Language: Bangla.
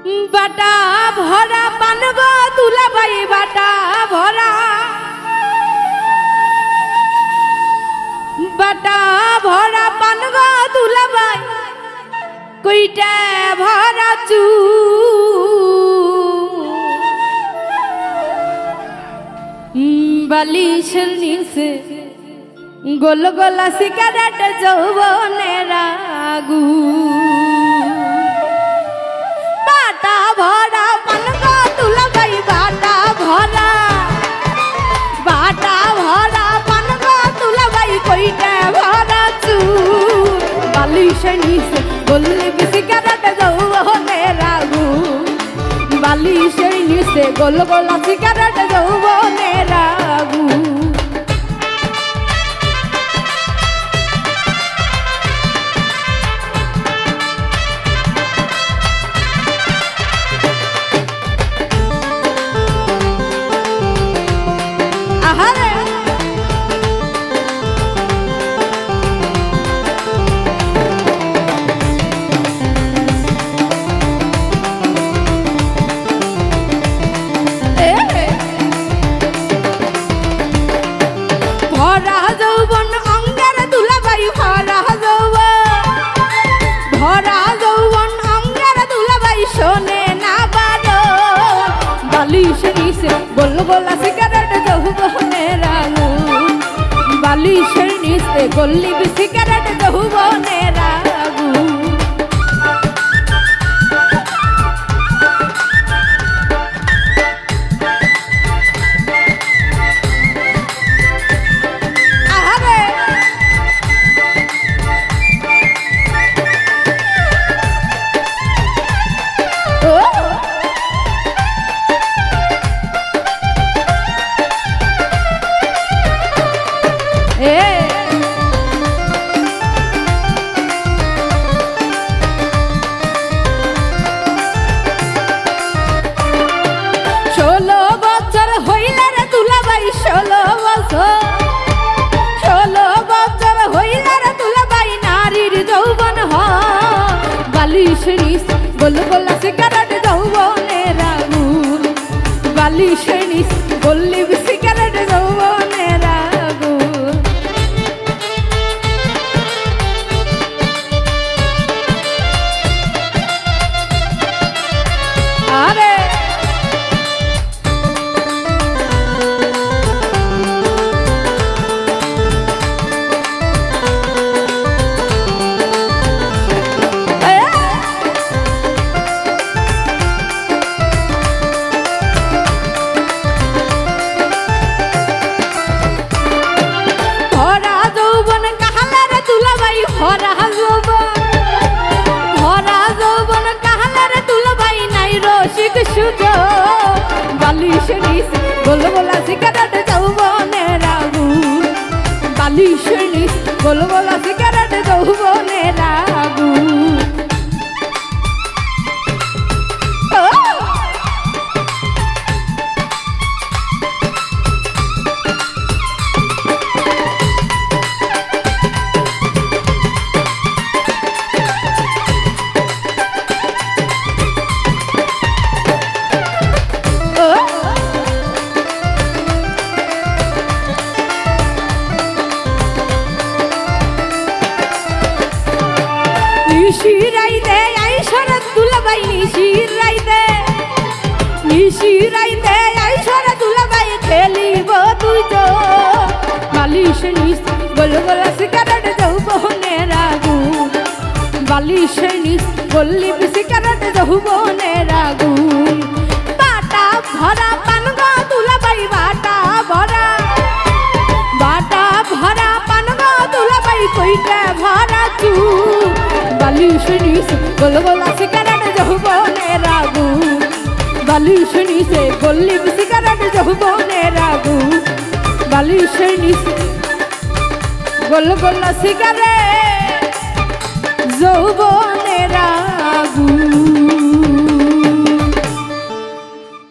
বাটা ভরা পান গো দুলাভাই বাটা ভরা পান গো দুলাভাই কইটা ভরা চু বালিশের নিচে গোল গোলা সিগারেট যৌবনের আগু বাটা ভরা পান গো দুলাভাই বাটা ভরা পান গো দুলাভাই কইটা ভরা চু বালিশের নিচে গোল সিগারেট যৌবনের আগু বালিশের নিচে গোল গোলা সিগারেট যৌবনের আগু গোল গোলা সিগারেট যৌবনের আগু বালিশের নিচে গল্লি সিগারেট যৌবনের আগু গোল গোলা সিগারেট যৌবনের আগু বালিশের নিচে গল্লি সিগারেট যৌবনের আগু আরে বালিশের নিচে গোল গোলা সিগারেট যৌবনের আগু বালিশের নিচে গোল গোলা সিগারেট যৌবনের আগু নিশিরাইতে আইসর দুলাভাই নিশিরাইতে আইসর দুলাভাই খেলিব দুইজন বালিশের নিচে গোল গোলা সিগারেট যৌবনের আগু বালিশের নিচে গল্লি সিগারেট যৌবনের আগু বাটা ভরা পান গো দুলাভাই বাটা ভরা পান গো দুলাভাই কইটা ভরা চু বালিশের নিচে গোল গোলা সিগারেট যৌবনের আগু বালিশের নিচে গল্লি সিগারেট যৌবনের আগু বালিশের নিচে গোল গোলা সিগারেট যৌবনের আগু।